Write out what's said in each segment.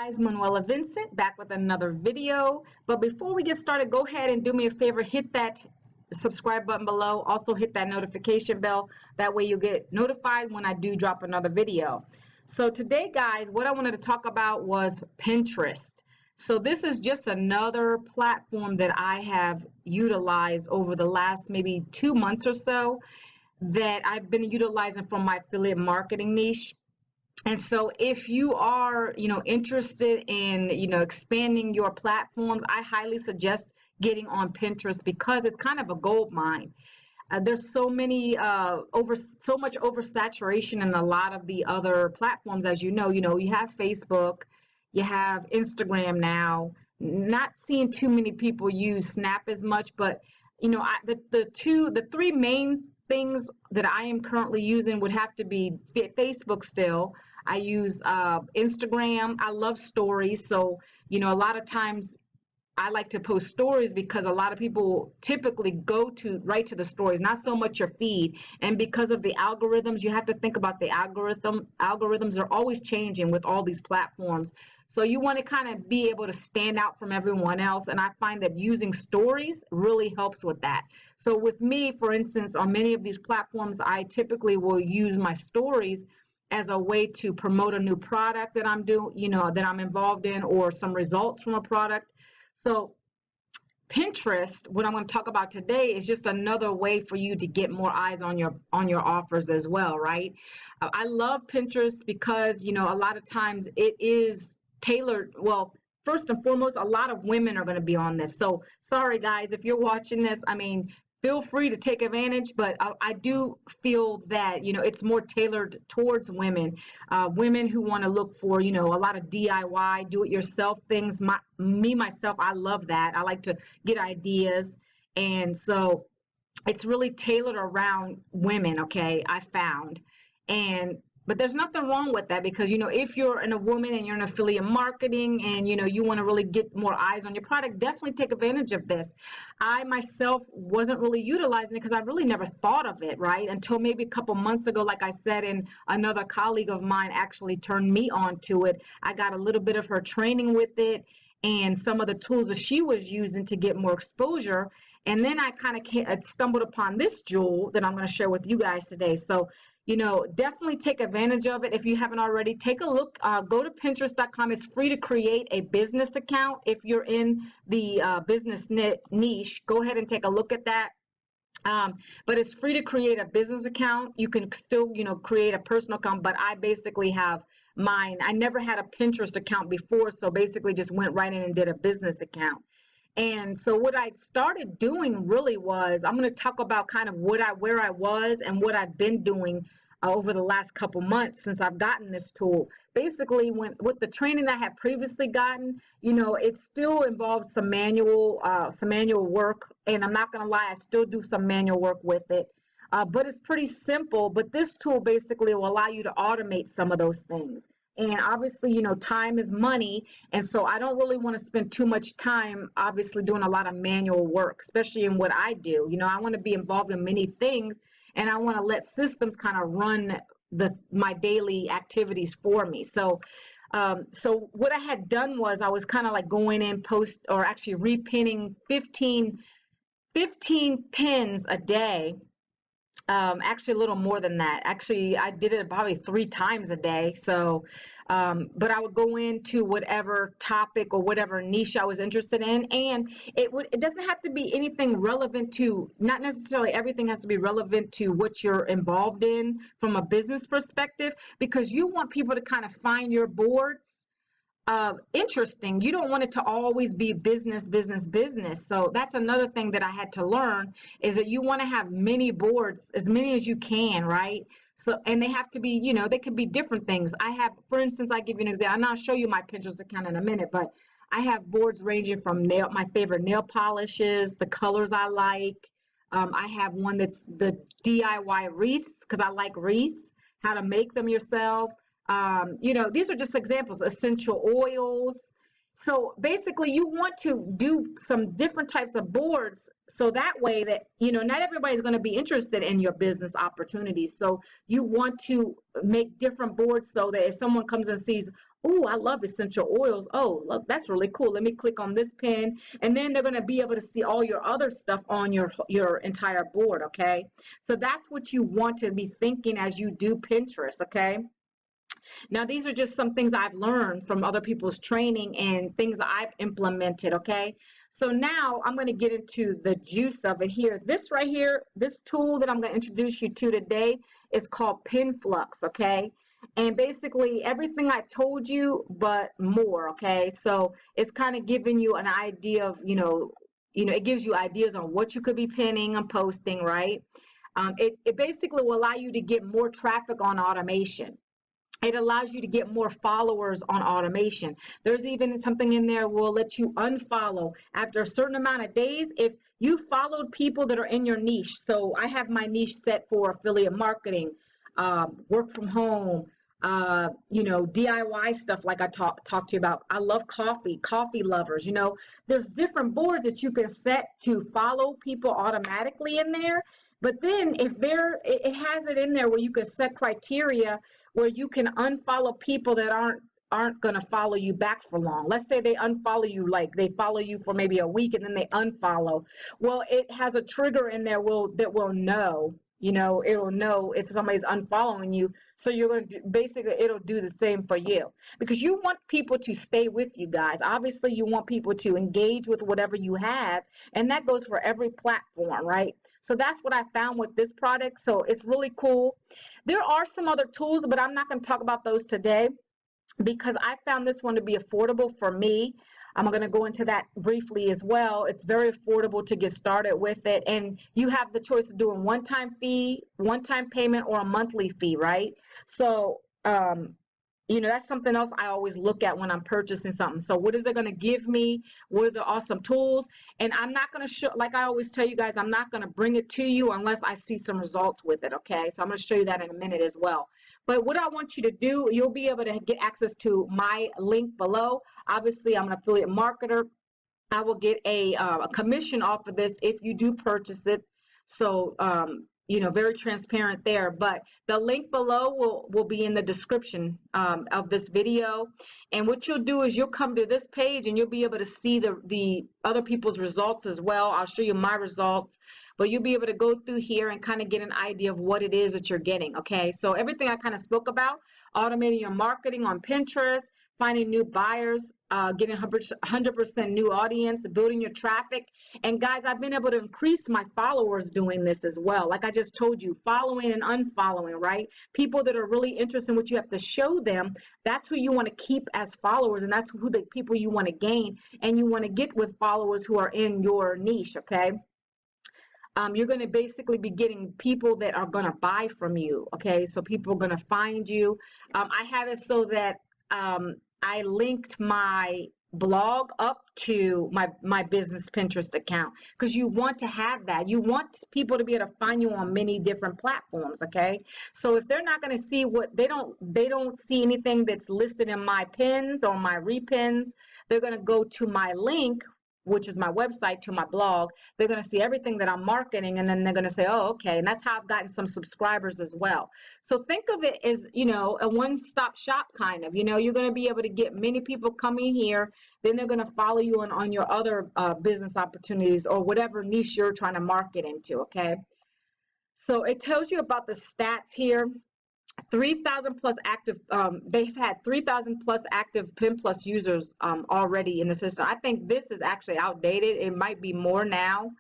guys, Manuela Vincent back with another video. But before we get started, go ahead and do me a favor, hit that subscribe button below. Also hit that notification bell. That way you'll get notified when I do drop another video. So today, guys, what I wanted to talk about was Pinterest. So this is just another platform that I have utilized over the last maybe 2 months or so that I've been utilizing for my affiliate marketing niche. And so if you are, interested in, expanding your platforms, I highly suggest getting on Pinterest because it's kind of a gold mine. There's so much oversaturation in a lot of the other platforms, as you know. You have Facebook, you have Instagram now. Not seeing too many people use Snap as much, but the three main things that I am currently using would have to be Facebook still. I use Instagram. I love stories. So, a lot of times I like to post stories because a lot of people typically go right to the stories, not so much your feed. And because of the algorithms, you have to think about the algorithms are always changing with all these platforms. So you want to kind of be able to stand out from everyone else. And I find that using stories really helps with that. So with me, for instance, on many of these platforms, I typically will use my stories as a way to promote a new product that I'm doing, that I'm involved in, or some results from a product. So Pinterest, what I'm going to talk about today, is just another way for you to get more eyes on your offers as well, right? I love Pinterest because, a lot of times it is tailored. Well, first and foremost, a lot of women are going to be on this. So sorry, guys, if you're watching this, feel free to take advantage, but I do feel that, it's more tailored towards women, women who want to look for, a lot of DIY, do-it-yourself things. Myself, I love that. I like to get ideas. And so it's really tailored around women, okay, I found. But there's nothing wrong with that because, if you're a woman and you're in affiliate marketing and, you want to really get more eyes on your product, definitely take advantage of this. I myself wasn't really utilizing it because I really never thought of it, right? Until maybe a couple months ago, like I said, and another colleague of mine actually turned me on to it. I got a little bit of her training with it and some of the tools that she was using to get more exposure. And then I kind of stumbled upon this jewel that I'm going to share with you guys today. So, definitely take advantage of it. If you haven't already, take a look, go to Pinterest.com. It's free to create a business account. If you're in the business niche, go ahead and take a look at that. But it's free to create a business account. You can still, create a personal account, but I basically have mine. I never had a Pinterest account before, so basically just went right in and did a business account. And so what I started doing really was, I'm going to talk about kind of where I was and what I've been doing over the last couple months since I've gotten this tool. Basically, with the training that I had previously gotten, it still involves some manual work. And I'm not going to lie, I still do some manual work with it. But it's pretty simple. But this tool basically will allow you to automate some of those things. And obviously, time is money. And so I don't really want to spend too much time, obviously, doing a lot of manual work, especially in what I do. I want to be involved in many things, and I want to let systems kind of run my daily activities for me. So what I had done was I was kind of like going in actually repinning 15 pins a day. Actually a little more than that. Actually, I did it probably 3 times a day. So, but I would go into whatever topic or whatever niche I was interested in. And it doesn't have to be anything relevant to, not necessarily everything has to be relevant to what you're involved in from a business perspective, because you want people to kind of find your boards interesting. You don't want it to always be business. So that's another thing that I had to learn, is that you want to have many boards, as many as you can, right? So, and they have to be, they could be different things. I have, for instance, I give you an example, and I'll show you my Pinterest account in a minute, but I have boards ranging from my favorite nail polishes, the colors I like. I have one that's the DIY wreaths, because I like wreaths, how to make them yourself. These are just examples, essential oils. So basically you want to do some different types of boards so that way that, not everybody's going to be interested in your business opportunities. So you want to make different boards so that if someone comes and sees oh, I love essential oils. Oh, look, that's really cool. Let me click on this pin. And then they're going to be able to see all your other stuff on your entire board, okay? So that's what you want to be thinking as you do Pinterest, okay? Now, these are just some things I've learned from other people's training and things I've implemented, okay? So now I'm going to get into the juice of it here. This right here, this tool that I'm going to introduce you to today is called Pinflux, okay? And basically everything I told you, but more, okay? So it's kind of giving you an idea of, it gives you ideas on what you could be pinning and posting, right? It basically will allow you to get more traffic on automation. It allows you to get more followers on automation. There's even something in there will let you unfollow after a certain amount of days if you followed people that are in your niche. So I have my niche set for affiliate marketing, work from home, DIY stuff like I talked to you about. I love coffee lovers. There's different boards that you can set to follow people automatically in there. But then if it has it in there where you can set criteria where you can unfollow people that aren't going to follow you back for long. Let's say they unfollow you, like they follow you for maybe a week and then they unfollow. Well, it has a trigger in there that will know, it'll know if somebody's unfollowing you. So you're going to basically, it'll do the same for you because you want people to stay with you guys. Obviously, you want people to engage with whatever you have, and that goes for every platform, right? So that's what I found with this product. So it's really cool. There are some other tools, but I'm not going to talk about those today because I found this one to be affordable for me. I'm going to go into that briefly as well. It's very affordable to get started with it. And you have the choice of doing one-time fee, one-time payment, or a monthly fee, right? So, that's something else I always look at when I'm purchasing something. So what is it going to give me? What are the awesome tools? And I'm not going to show, like I always tell you guys, I'm not going to bring it to you unless I see some results with it, okay? So I'm going to show you that in a minute as well. But what I want you to do, you'll be able to get access to my link below. Obviously, I'm an affiliate marketer. I will get a commission off of this if you do purchase it. So, very transparent there, but the link below will be in the description of this video. And what you'll do is you'll come to this page and you'll be able to see the other people's results as well. I'll show you my results, but you'll be able to go through here and kind of get an idea of what it is that you're getting, okay? So everything I kind of spoke about, automating your marketing on Pinterest, finding new buyers, getting 100% new audience, building your traffic. And guys, I've been able to increase my followers doing this as well. Like I just told you, following and unfollowing, right? People that are really interested in what you have to show them, that's who you want to keep as followers, and that's who the people you want to gain. And you want to get with followers who are in your niche, okay? You're going to basically be getting people that are going to buy from you, okay? So people are going to find you. I have it so that I linked my blog up to my business Pinterest account because you want to have that. You want people to be able to find you on many different platforms, okay? So if they're not going to see what they don't see anything that's listed in my pins or my repins, they're going to go to my link, which is my website, to my blog. They're going to see everything that I'm marketing, and then they're going to say, oh, okay. And that's how I've gotten some subscribers as well. So think of it as, a one-stop shop kind of, you're going to be able to get many people coming here. Then they're going to follow you on your other business opportunities or whatever niche you're trying to market into, okay? So it tells you about the stats here. 3,000 plus active, they've had 3,000 plus active Pinflux users already in the system. I think this is actually outdated. It might be more now.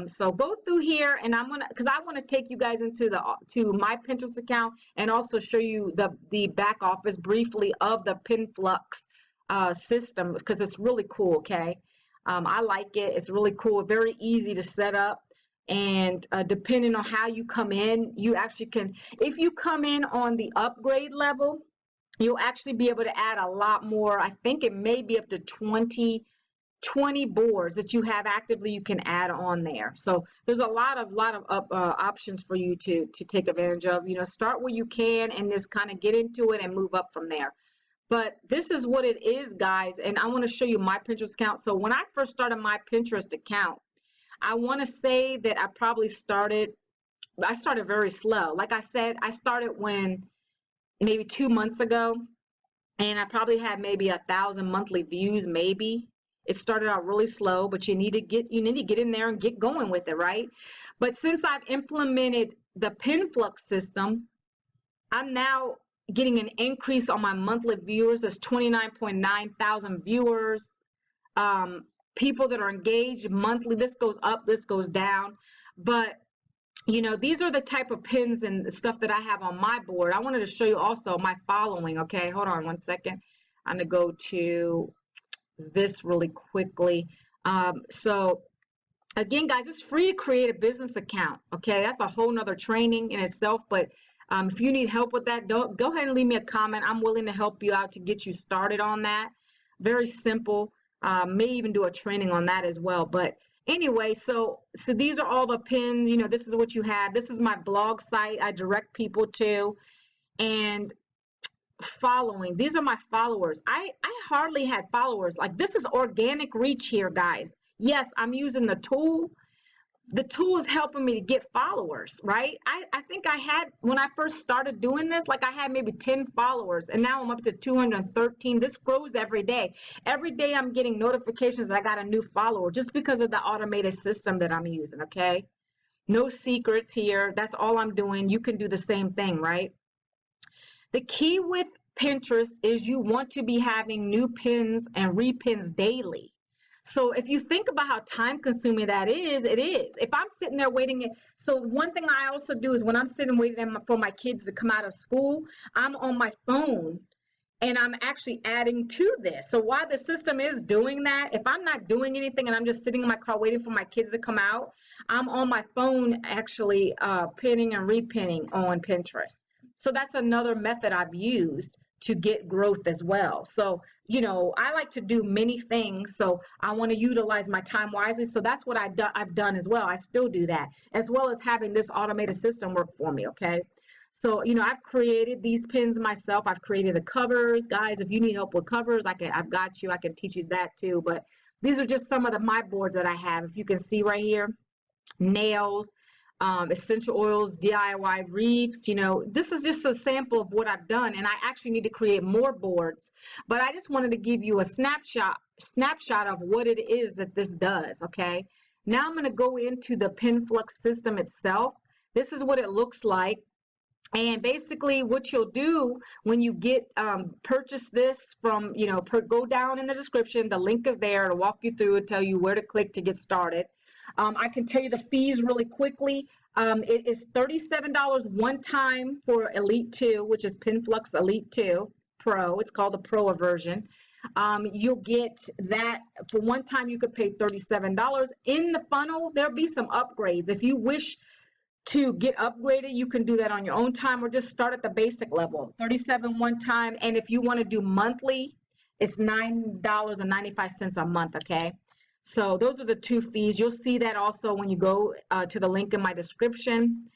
So go through here, and because I want to take you guys into to my Pinterest account and also show you the back office briefly of the Pinflux system because it's really cool, okay? I like it. It's really cool, very easy to set up. And depending on how you come in, you actually can, if you come in on the upgrade level, you'll actually be able to add a lot more. I think it may be up to 20 boards that you have actively you can add on there. So there's a lot of options for you to take advantage of. Start where you can and just kind of get into it and move up from there. But this is what it is, guys. And I want to show you my Pinterest account. So when I first started my Pinterest account, I want to say that I started very slow. Like I said, I started maybe 2 months ago. and I probably had maybe 1,000 monthly views, maybe. It started out really slow, but you need to get in there and get going with it, right? But since I've implemented the Pinflux system, I'm now getting an increase on my monthly viewers. There's 29.9 thousand viewers. People that are engaged monthly. This goes up, this goes down, but you know, these are the type of pins and stuff that I have on my board. I wanted to show you also my following. Okay, hold on one second. I'm gonna go to this really quickly. So again, guys, it's free to create a business account. Okay, that's a whole nother training in itself, but if you need help with that, go ahead and leave me a comment. I'm willing to help you out to get you started on that. Very simple. May even do a training on that as well. But anyway, so these are all the pins. You know, this is what you have. This is my blog site I direct people to. And following, these are my followers. I hardly had followers. Like, this is organic reach here, guys. Yes, I'm using the tool. The tool is helping me to get followers, right? I think I had, when I first started doing this, like I had maybe 10 followers, and now I'm up to 213. This grows every day. Every day I'm getting notifications that I got a new follower just because of the automated system that I'm using, okay? No secrets here. That's all I'm doing. You can do the same thing, right? The key with Pinterest is you want to be having new pins and repins daily. So if you think about how time consuming that is, it is. If I'm sitting there waiting, so one thing I also do is when I'm sitting waiting for my kids to come out of school, I'm on my phone and I'm actually adding to this. So while the system is doing that, if I'm not doing anything and I'm just sitting in my car waiting for my kids to come out, I'm on my phone actually pinning and repinning on Pinterest. So that's another method I've used to get growth as well. So, you know, I like to do many things, so I want to utilize my time wisely. So that's what I've done as well. I still do that, as well as having this automated system work for me, okay? So, you know, I've created these pins myself. I've created the covers. Guys, if you need help with covers, I've got you. I can teach you that too. But these are just some of my boards that I have. If you can see right here, nails, essential oils, DIY wreaths. You know, this is just a sample of what I've done, and I actually need to create more boards, but I just wanted to give you a snapshot of what it is that this does. Okay, now I'm going to go into the Pinflux system itself. This is what it looks like. And basically what you'll do when you get purchase this from, you know, go down in the description, the link is there to walk you through and tell you where to click to get started. I can tell you the fees really quickly. It is $37 one time for Elite 2, which is Pinflux Elite 2 Pro. It's called the Pro version. You'll get that for one time. You could pay $37. In the funnel, there'll be some upgrades. If you wish to get upgraded, you can do that on your own time or just start at the basic level. $37 one time. And if you want to do monthly, it's $9.95 a month, okay? So those are the two fees. You'll see that also when you go to the link in my description.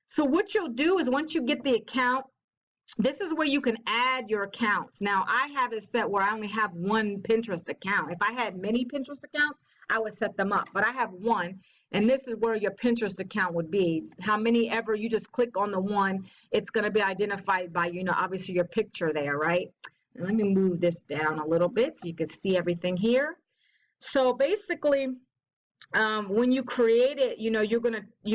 So what you'll do is once you get the account, this is where you can add your accounts. Now, I have it set where I only have one Pinterest account. If I had many Pinterest accounts, I would set them up, but I have one, and this is where your Pinterest account would be. How many ever, you just click on the one, it's going to be identified by, you know, obviously your picture there, right? And let me move this down a little bit so you can see everything here. So basically, when you create it, you know, you're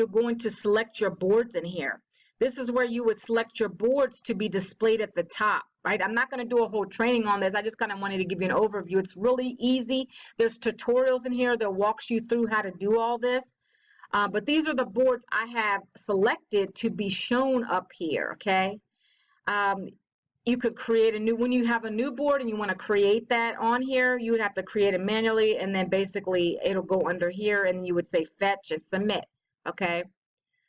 going to select your boards in here. This is where you would select your boards to be displayed at the top, right? I'm not going to do a whole training on this. I just kind of wanted to give you an overview. It's really easy. There's tutorials in here that walks you through how to do all this. But these are the boards I have selected to be shown up here, okay? You could create a new, when you have a new board and you want to create that on here, you would have to create it manually, and then basically it'll go under here and you would say fetch and submit, okay?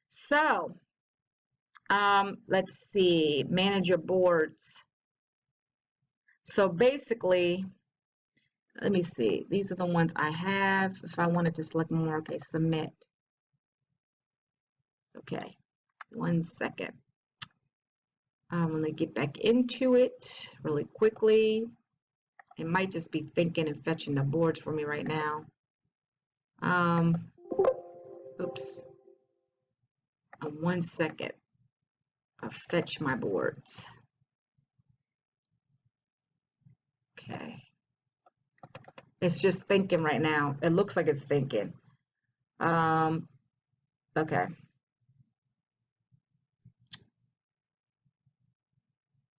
So let's see, manage your boards. So basically, let me see, these are the ones I have. If I wanted to select more, okay, submit. Okay, 1 second. I'm going to get back into it really quickly. It might just be thinking and fetching the boards for me right now. Oops. 1 second. I'll fetch my boards. It's just thinking right now. It looks like it's thinking. Okay.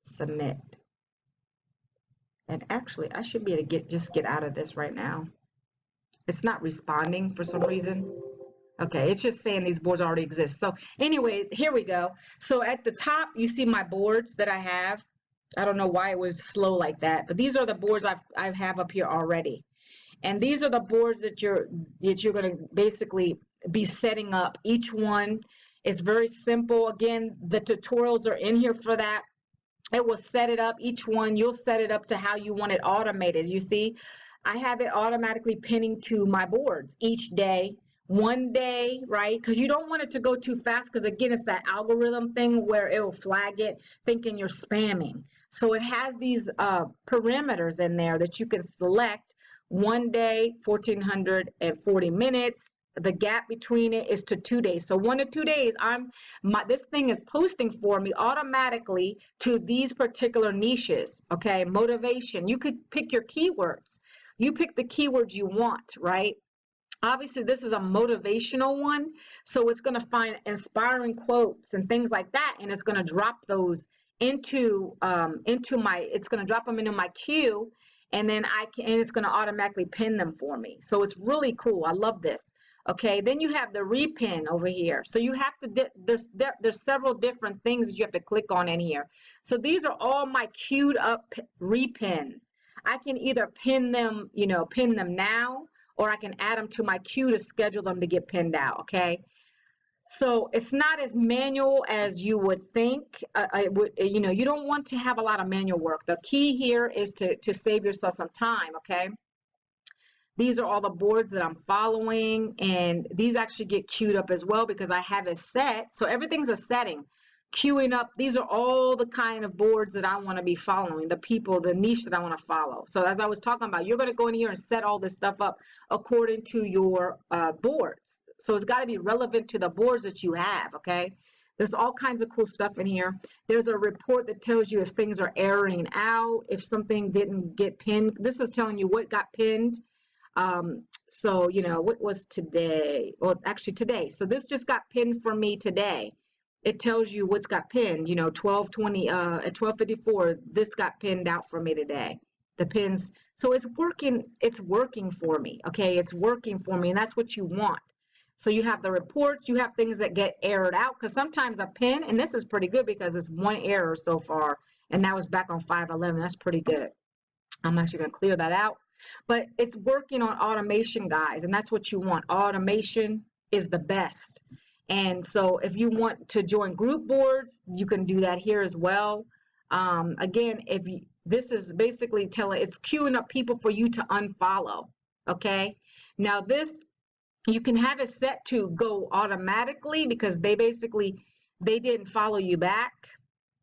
Submit. And actually, I should be able to just get out of this right now. It's not responding for some reason. Okay, it's just saying these boards already exist. So anyway, here we go. So at the top, you see my boards that I have. I don't know why it was slow like that, but these are the boards I have up here already. And these are the boards that you're going to basically be setting up. Each one is very simple. Again, the tutorials are in here for that. It will set it up. Each one, you'll set it up to how you want it automated. You see, I have it automatically pinning to my boards each day. One day, right? Because you don't want it to go too fast, because again, it's that algorithm thing where it will flag it thinking you're spamming. So it has these parameters in there that you can select. One day, 1440 minutes. The gap between it is to 2 days. So 1 to 2 days, this thing is posting for me automatically to these particular niches. Okay, motivation. You could pick your keywords. You pick the keywords you want, right? Obviously, this is a motivational one, so it's going to find inspiring quotes and things like that, and it's going to drop those into it's going to drop them into my queue, and then it's going to automatically pin them for me. So it's really cool. I love this. Okay, then you have the repin over here. So you have to, there's several different things that you have to click on in here. So these are all my queued up repins. I can either pin them, pin them now, or I can add them to my queue to schedule them to get pinned out, okay? So it's not as manual as you would think. You don't want to have a lot of manual work. The key here is to save yourself some time, okay? These are all the boards that I'm following, and these actually get queued up as well because I have it set. So everything's a setting. Queuing up, these are all the kind of boards that I want to be following, the people, the niche that I want to follow. So as I was talking about, you're going to go in here and set all this stuff up according to your boards. So it's got to be relevant to the boards that you have, okay? There's all kinds of cool stuff in here. There's a report that tells you if things are erroring out, if something didn't get pinned. This is telling you what got pinned. So, what was today? Well, actually today. So this just got pinned for me today. It tells you what's got pinned, 12:20 at 12:54, this got pinned out for me today. The pins, so it's working for me, okay? It's working for me, and that's what you want. So you have the reports, you have things that get errored out, because sometimes a pin, and this is pretty good because it's one error so far, and now it's back on 511. That's pretty good. I'm actually going to clear that out. But it's working on automation, guys, and that's what you want. Automation is the best. And so if you want to join group boards, you can do that here as well. Again, this is basically it's queuing up people for you to unfollow, okay? Now this, you can have it set to go automatically because they didn't follow you back.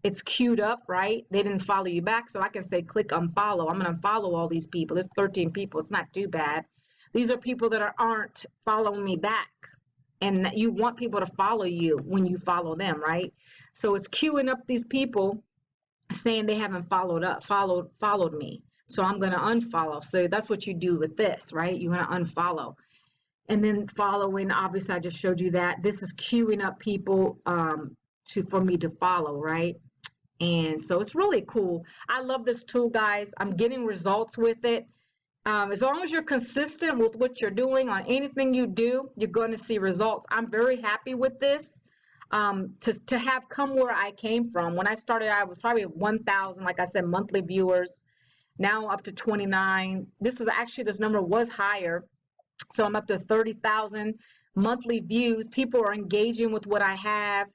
It's queued up, right? They didn't follow you back, so I can say click unfollow. I'm going to unfollow all these people. There's 13 people. It's not too bad. These are people that aren't following me back. And you want people to follow you when you follow them, right? So it's queuing up these people saying they haven't followed me. So I'm going to unfollow. So that's what you do with this, right? You're going to unfollow. And then following, obviously I just showed you that. This is queuing up people for me to follow, right? And so it's really cool. I love this tool, guys. I'm getting results with it. As long as you're consistent with what you're doing on anything you do, you're going to see results. I'm very happy with this. To have come where I came from. When I started, I was probably 1,000, like I said, monthly viewers. Now up to 29. This number was higher. So I'm up to 30,000 monthly views. People are engaging with what I have.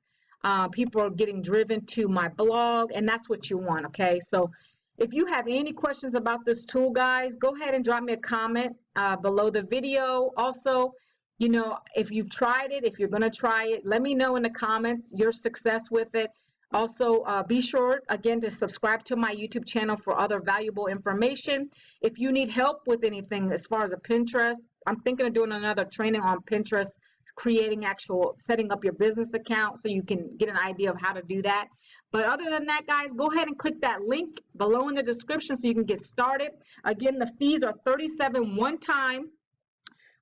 People are getting driven to my blog, and that's what you want, okay? So if you have any questions about this tool, guys, go ahead and drop me a comment below the video. Also, if you've tried it, if you're going to try it, let me know in the comments your success with it. Also, be sure, again, to subscribe to my YouTube channel for other valuable information. If you need help with anything as far as a Pinterest, I'm thinking of doing another training on Pinterest setting up your business account so you can get an idea of how to do that. But other than that, guys, go ahead and click that link below in the description so you can get started. Again, the fees are $37 one time,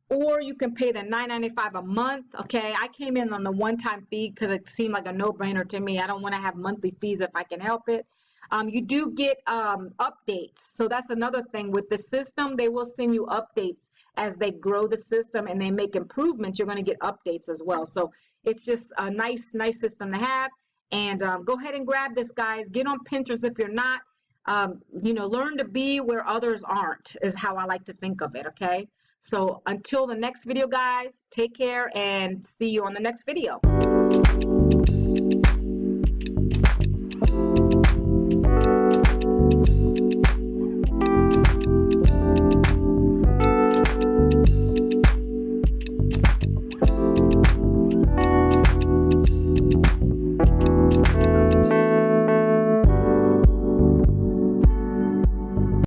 or you can pay the $9.95 a month. Okay, I came in on the one-time fee because it seemed like a no-brainer to me. I don't want to have monthly fees if I can help it. You do get updates. So that's another thing with the system. They will send you updates as they grow the system and they make improvements. You're going to get updates as well. So it's just a nice system to have. And go ahead and grab this, guys. Get on Pinterest if you're not. Learn to be where others aren't is how I like to think of it, okay? So until the next video, guys, take care and see you on the next video.